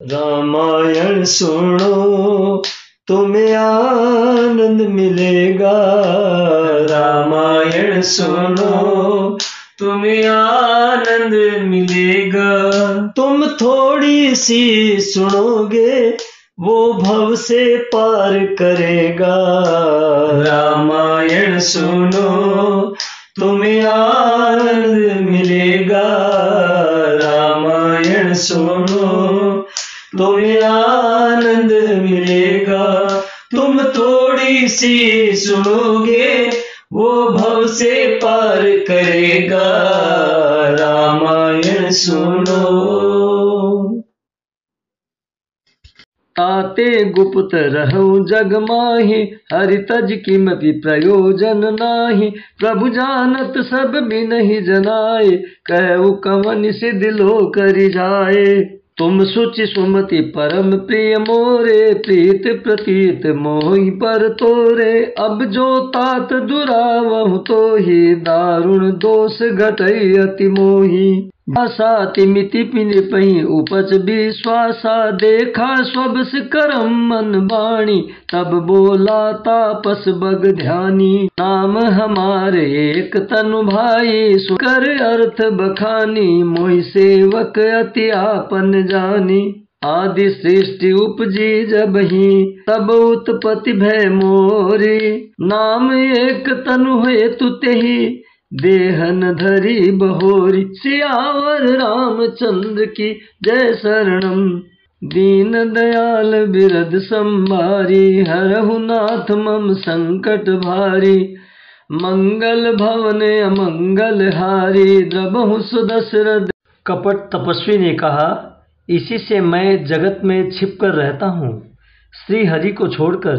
रामायण सुनो तुम्हें आनंद मिलेगा, रामायण सुनो तुम्हें आनंद मिलेगा। तुम थोड़ी सी सुनोगे वो भव से पार करेगा, रामायण सुनो तुम्हें आनंद मिलेगा, रामायण सुनो तुम्हें आनंद मिलेगा। तुम थोड़ी सी सुनोगे वो भव से पार करेगा, रामायण सुनो। ताते गुप्त रहूं जग माहि, हरि तज किमपि प्रयोजन नाही। प्रभु जानत सब बिनहि जनाए, कहु कवन सिद्ध लो करि जाए। तुम सुचि सुमति परम प्रिय मोरे, प्रीत प्रतीत मोहि पर तोरे। अब जो तात दुरावहु तोहि, दारुण दोष घटई अति मोहि। भाषा तिमिति पिनि पहि उपज विश्वासा, देखा स्वबस करम मन बाणी। तब बोला तापस बग ध्यानी, नाम हमारे एक तनु भाई। सुकर अर्थ बखानी, मोहि सेवक अति आपन जानी। आदि सृष्टि उपजी जबहि, तब उत्पत्ति भय मोरी। नाम एक तनु हेतु तेहि, देहन धरी बहोरी। सियावर रामचंद्र की जय शरणम, दीन दयाल बिरद संभारी। हरहु नाथ मम संकट भारी, मंगल भवन अमंगल हारी। द्रबहु सुदशरथ। कपट तपस्वी ने कहा, इसी से मैं जगत में छिपकर रहता हूँ। श्री हरि को छोड़कर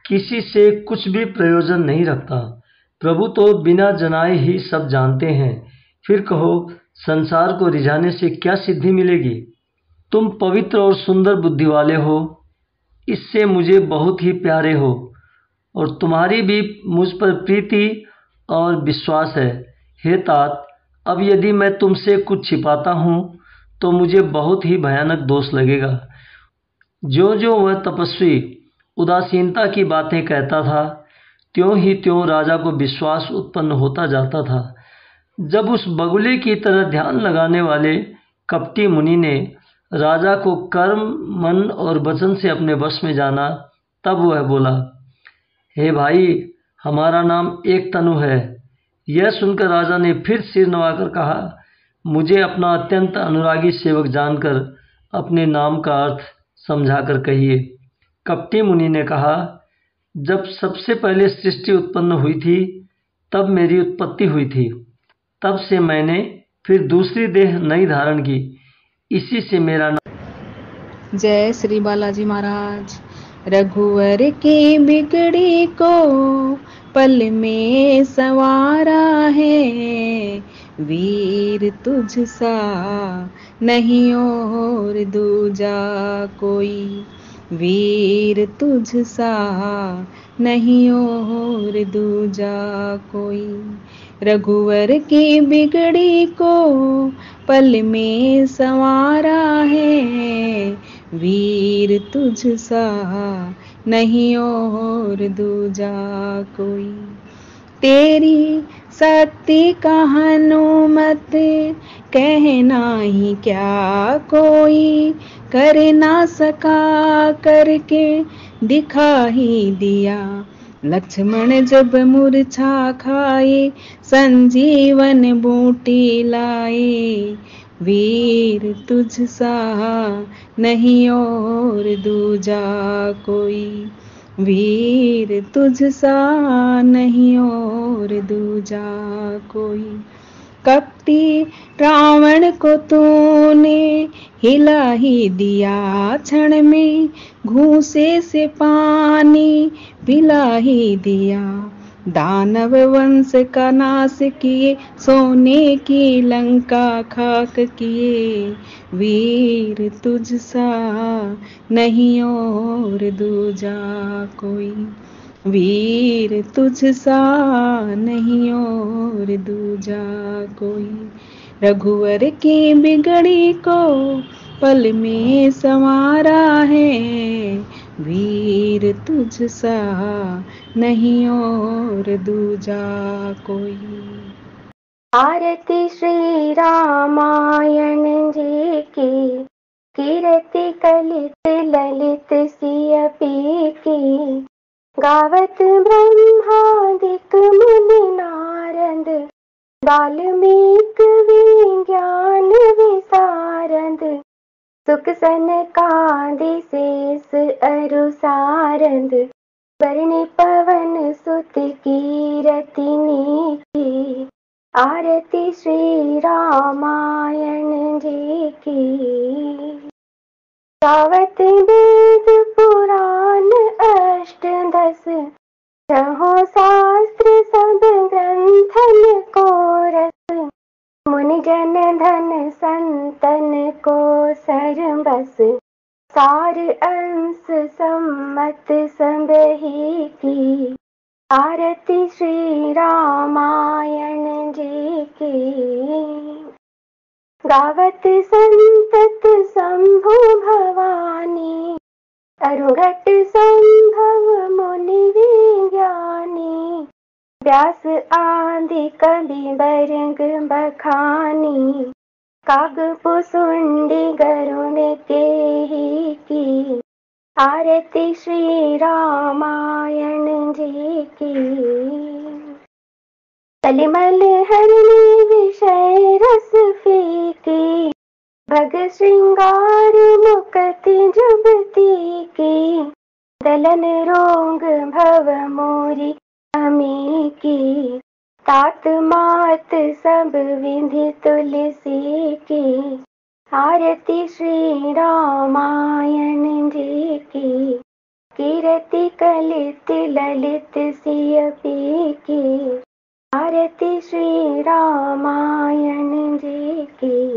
किसी से कुछ भी प्रयोजन नहीं रखता। प्रभु तो बिना जनाए ही सब जानते हैं। फिर कहो संसार को रिझाने से क्या सिद्धि मिलेगी। तुम पवित्र और सुंदर बुद्धि वाले हो, इससे मुझे बहुत ही प्यारे हो, और तुम्हारी भी मुझ पर प्रीति और विश्वास है। हे तात, अब यदि मैं तुमसे कुछ छिपाता हूँ तो मुझे बहुत ही भयानक दोष लगेगा। जो जो वह तपस्वी उदासीनता की बातें कहता था, त्यों ही त्यों राजा को विश्वास उत्पन्न होता जाता था। जब उस बगुले की तरह ध्यान लगाने वाले कपटी मुनि ने राजा को कर्म, मन और वचन से अपने वश में जाना, तब वह बोला, हे भाई, हमारा नाम एक तनु है। यह सुनकर राजा ने फिर सिर नवाकर कहा, मुझे अपना अत्यंत अनुरागी सेवक जानकर अपने नाम का अर्थ समझाकर कहिए। कपटी मुनि ने कहा, जब सबसे पहले सृष्टि उत्पन्न हुई थी तब मेरी उत्पत्ति हुई थी। तब से मैंने फिर दूसरी देह नहीं धारण की, इसी से मेरा नाम। जय श्री बालाजी महाराज। रघुवर की बिगड़ी को पल में संवारा है, वीर तुझ सा नहीं और दूजा कोई। वीर तुझ सा नहीं और दूजा कोई। रघुवर की बिगड़ी को पल में संवारा है, वीर तुझ सा नहीं और दूजा कोई। तेरी शक्ति का हनुमत कहना ही क्या कोई, कर ना सका करके दिखा ही दिया। लक्ष्मण जब मूर्छा खाए, संजीवन बूटी लाए, वीर तुझ सा नहीं और दूजा कोई। वीर तुझ सा नहीं और दूजा कोई। कपटी रावण को तूने हिला ही दिया क्षण में, घूसे से पानी पिला ही दिया। दानव वंश का नाश किए, सोने की लंका खाक किए, वीर तुझ सा नहीं और दूजा कोई। वीर तुझ सा नहीं और दूजा कोई। रघुवर की बिगड़ी को पल में संवारा है, वीर तुझ सा नहीं और दूजा कोई। आरती श्री रामायण जी की, कीर्ति कलित ललित सियपी की। गावत ब्रह्मादिक मुनि नारद, वाल्मीकि विज्ञान विशारद। सुख सनकादि शेष अरु सारद, बरनि पवन सुत कीरति की। आरती श्री रामायण जी की। गावत वेद पुराण अष्टदश, छहों शास्त्र सब ग्रंथन को रस। मुनि जन धन संतन को सरबस, सार अंश सम्मत संबही की। आरती श्री रामायण जी की। गावत संतत शंभु भवानी, अरुघट संभव मुनि विज्ञानी। व्यास आदि कवि बरग बखानी, कागपुसुंडी गरुण केही की। आरती श्री रामायण जी की। कलिमल हरणी विषय रस फीकी, भग श्रृंगार मुकति जुबती की। दलन रोग भव मोरी अमी की, तात मात सब विधि तुलसी की। आरती श्री रामायण जी की। कीर्ति कलित ललित सियपी की। आरती श्री रामायण जी की।